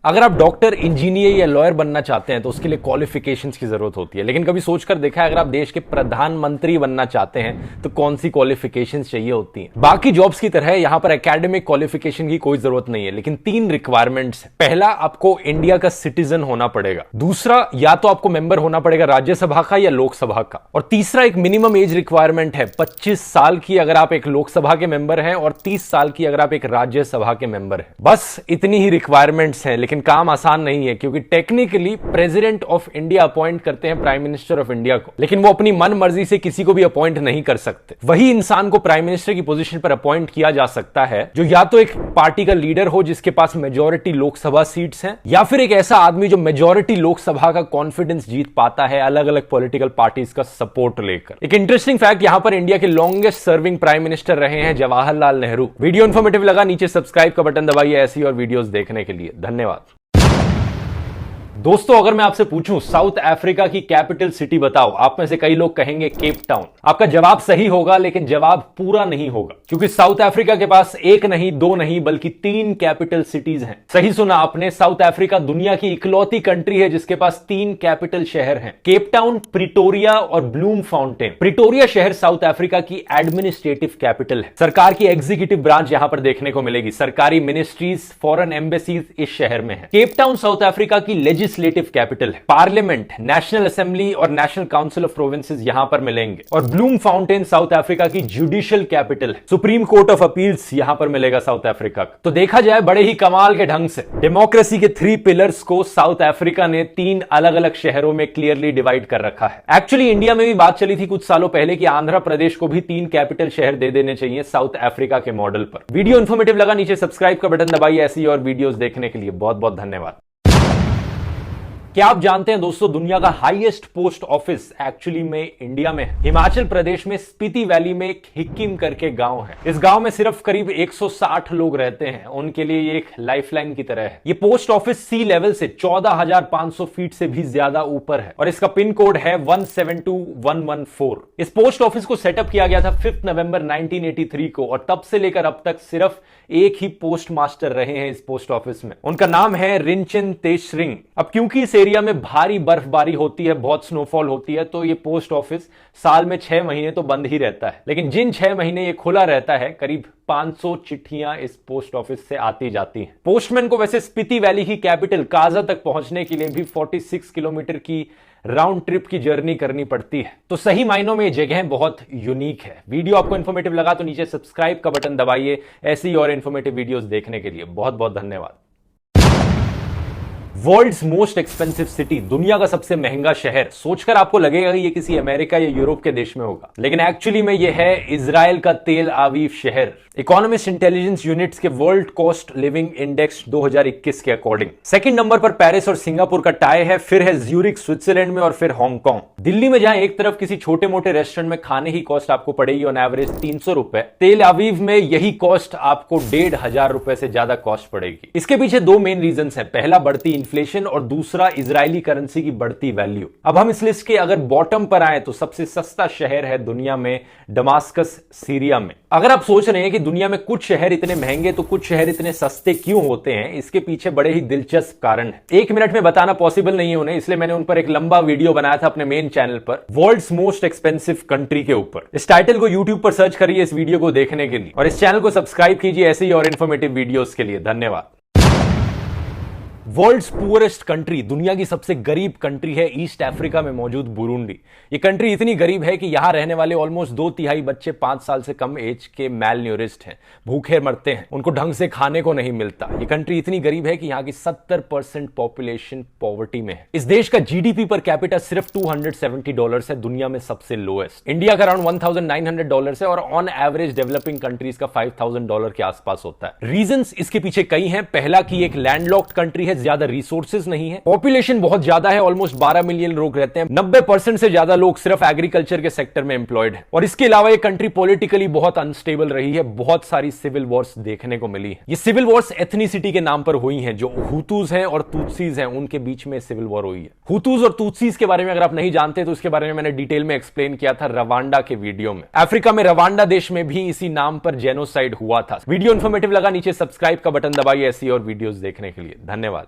अगर आप doctor, engineer या लॉयर बनना चाहते हैं तो उसके लिए क्वालिफिकेशंस की जरूरत होती है। लेकिन कभी सोचकर देखा है अगर आप देश के प्रधानमंत्री बनना चाहते हैं तो कौन सी क्वालिफिकेशंस चाहिए होती हैं? बाकी जॉब्स की तरह यहां पर एकेडमिक क्वालिफिकेशन की कोई जरूरत नहीं है, लेकिन 3 रिक्वायरमेंट्स हैं। पहला, आपको इंडिया का सिटीजन होना पड़ेगा। दूसरा, या तो आपको मेंबर होना पड़ेगा राज्यसभा का या लोकसभा का। और तीसरा, एक मिनिमम एज रिक्वायरमेंट है 25 साल की अगर आप एक लोकसभा के मेंबर हैं और 30 साल की अगर आप एक राज्यसभा के मेंबर हैं। बस इतनी ही रिक्वायरमेंट्स हैं, लेकिन काम आसान नहीं है क्योंकि technically president of India appoint करते हैं प्राइम मिनिस्टर ऑफ इंडिया को, लेकिन वो अपनी मन मर्जी से किसी को भी अपॉइंट नहीं कर सकते। वही इंसान को प्राइम मिनिस्टर की पोजीशन पर अपॉइंट किया जा सकता है जो या तो एक पार्टी का लीडर हो जिसके पास मेजॉरिटी लोकसभा सीट्स हैं, या फिर एक ऐसा आदमी जो मेजॉरिटी लोकसभा का कॉन्फिडेंस जीत पाता है अलग अलग पॉलिटिकल पार्टीज का सपोर्ट लेकर। एक इंटरेस्टिंग फैक्ट, यहां पर इंडिया के लॉन्गेस्ट सर्विंग प्राइम मिनिस्टर रहे हैं जवाहरलाल नेहरू। वीडियो इन्फॉर्मेटिव लगा, नीचे सब्सक्राइब का बटन दबाइए ऐसी और वीडियोस देखने के लिए। धन्यवाद। दोस्तों, अगर मैं आपसे पूछूं साउथ अफ्रीका की कैपिटल सिटी बताओ, आप में से कई लोग कहेंगे केप टाउन। आपका जवाब सही होगा, लेकिन जवाब पूरा नहीं होगा क्योंकि साउथ अफ्रीका के पास एक नहीं, 2 नहीं, बल्कि 3 कैपिटल सिटीज हैं। सही सुना आपने, साउथ अफ्रीका दुनिया की इकलौती कंट्री है जिसके पास 3 कैपिटल शहर हैं, केप टाउन, प्रिटोरिया और ब्लूम फाउंटेन। प्रिटोरिया शहर साउथ अफ्रीका की एडमिनिस्ट्रेटिव कैपिटल है। सरकार की एग्जीक्यूटिव ब्रांच यहां पर देखने को मिलेगी। सरकारी मिनिस्ट्रीज, फॉरेन एम्बेसीज इस शहर में है। केप टाउन साउथ अफ्रीका की लेजिस्लेटिव कैपिटल है। पार्लियामेंट, नेशनल असेंबली और नेशनल काउंसिल ऑफ प्रोविंसेस यहां पर मिलेंगे। और ब्लूम फाउंटेन साउथ अफ्रीका की जुडिशियल कैपिटल है। सुप्रीम कोर्ट ऑफ अपील्स यहां पर मिलेगा साउथ अफ्रीका का। तो देखा जाए बड़े ही कमाल के ढंग से डेमोक्रेसी के 3 पिलर्स को साउथ अफ्रीका ने 3 अलग अलग शहरों में क्लियरली डिवाइड कर रखा है। एक्चुअली इंडिया में भी बात चली थी कुछ सालों पहले कि आंध्र प्रदेश को भी 3 कैपिटल शहर दे देने चाहिए साउथ अफ्रीका के मॉडल पर। वीडियो इन्फॉर्मेटिव लगा, नीचे सब्सक्राइब का बटन दबाइए ऐसी और वीडियोस देखने के लिए। बहुत बहुत धन्यवाद। क्या आप जानते हैं दोस्तों, दुनिया का हाईएस्ट पोस्ट ऑफिस एक्चुअली में इंडिया में है। हिमाचल प्रदेश में स्पीति वैली में एक हिक्किम करके गांव है। इस गांव में सिर्फ करीब 160 लोग रहते हैं। उनके लिए ये एक लाइफलाइन की तरह है। ये पोस्ट ऑफिस सी लेवल से 14,500 फीट से भी ज्यादा ऊपर है और इसका पिन कोड है 172114। इस पोस्ट ऑफिस को सेटअप किया गया था 5 नवंबर 1983 को और तब से लेकर अब तक सिर्फ एक ही पोस्ट मास्टर रहे हैं इस पोस्ट ऑफिस में। उनका नाम है रिंचन तेशरिंग। अब क्योंकि इस एरिया में भारी बर्फबारी होती है, बहुत स्नोफॉल होती है, तो ये पोस्ट ऑफिस साल में 6 महीने तो बंद ही रहता है। लेकिन जिन 6 महीने ये खुला रहता है, करीब 500 चिट्ठियां इस पोस्ट ऑफिस से आती जाती हैं। पोस्टमैन को वैसे स्पीति वैली की कैपिटल काजा तक पहुंचने के लिए भी 46 किलोमीटर की राउंड ट्रिप की जर्नी करनी पड़ती है। तो सही मायनों में ये जगह बहुत यूनिक है। वीडियो आपको इन्फॉर्मेटिव लगा तो नीचे सब्सक्राइब का बटन दबाइए ऐसी और इन्फॉर्मेटिव वीडियोस देखने के लिए। बहुत बहुत धन्यवाद। वर्ल्ड्स मोस्ट एक्सपेंसिव सिटी, दुनिया का सबसे महंगा शहर। सोचकर आपको लगेगा कि ये किसी अमेरिका या यूरोप के देश में होगा, लेकिन एक्चुअली में ये है इजराइल का तेल आवीव शहर। इकोनॉमिस्ट इंटेलिजेंस यूनिट्स के वर्ल्ड कॉस्ट लिविंग इंडेक्स 2021 के अकॉर्डिंग सेकंड नंबर पर पेरिस और सिंगापुर का टाई है, फिर है ज्यूरिक स्विट्जरलैंड में और फिर हांगकांग। दिल्ली में जहां एक तरफ किसी छोटे मोटे रेस्टोरेंट में खाने की कॉस्ट आपको पड़ेगी ऑन एवरेज 300 रुपए, तेल आवीव में यही कॉस्ट आपको 1,500 रुपए से ज्यादा कॉस्ट पड़ेगी। इसके पीछे 2 मेन रीजन है। पहला, बढ़ती इन्फ्लेशन और दूसरा, इजरायली करेंसी की बढ़ती वैल्यू। अब हम इस लिस्ट के अगर बॉटम पर आए तो सबसे सस्ता शहर है दुनिया में दमास्कस, सीरिया में। अगर आप सोच रहे हैं कि दुनिया में कुछ शहर इतने महंगे तो कुछ शहर इतने सस्ते क्यों होते हैं, इसके पीछे बड़े ही दिलचस्प कारण है। 1 मिनट में बताना पॉसिबल नहीं है उन्हें, इसलिए मैंने उन पर एक लंबा वीडियो बनाया था अपने मेन चैनल पर वर्ल्ड्स मोस्ट एक्सपेंसिव कंट्री के ऊपर। इस टाइटल को यूट्यूब पर सर्च करिए इस वीडियो को देखने के लिए और इस चैनल को सब्सक्राइब कीजिए ऐसे ही और इन्फॉर्मेटिव वीडियोस के लिए। धन्यवाद। वर्ल्ड्स पुअरेस्ट कंट्री, दुनिया की सबसे गरीब कंट्री है ईस्ट अफ्रीका में मौजूद बुरुंडी। ये कंट्री इतनी गरीब है कि यहां रहने वाले ऑलमोस्ट 2/3 बच्चे 5 साल से कम एज के मैलन्यूरिस्ड हैं, भूखे मरते हैं, उनको ढंग से खाने को नहीं मिलता। ये कंट्री इतनी गरीब है कि यहां की 70% पॉपुलेशन पॉवर्टी में है। इस देश का जीडीपी पर कैपिटा सिर्फ $270 है, दुनिया में सबसे लोएस्ट। इंडिया का अराउंड $1,900 है और ऑन एवरेज डेवलपिंग कंट्रीज का $5,000 के आसपास होता है। रीजंस इसके पीछे कई हैं। पहला कि एक लैंडलॉक्ड कंट्री है, ज्यादा रिसोर्सेज नहीं है, पॉपुलेशन बहुत ज्यादा है, ऑलमोस्ट 12 मिलियन लोग रहते हैं, 90% से ज्यादा लोग सिर्फ एग्रीकल्चर के सेक्टर में एम्प्लॉयड है। और इसके अलावा ये कंट्री पॉलिटिकली बहुत अनस्टेबल रही है, बहुत सारी सिविल वॉर्स देखने को मिली है। ये सिविल वॉर्स एथनिसिटी के नाम पर हुई हैं, जो हुतूज हैं और तुत्सीज हैं, उनके बीच में सिविल वॉर हुई है। हुतूज और तुत्सीज के बारे में अगर आप नहीं जानते तो उसके बारे में मैंने डिटेल में एक्सप्लेन किया था रवांडा के वीडियो में। अफ्रीका में रवांडा देश में भी इसी नाम पर जेनोसाइड हुआ था। वीडियो इन्फॉर्मेटिव लगा, नीचे सब्सक्राइब का बटन दबाइए ऐसी और वीडियोस देखने के लिए। धन्यवाद।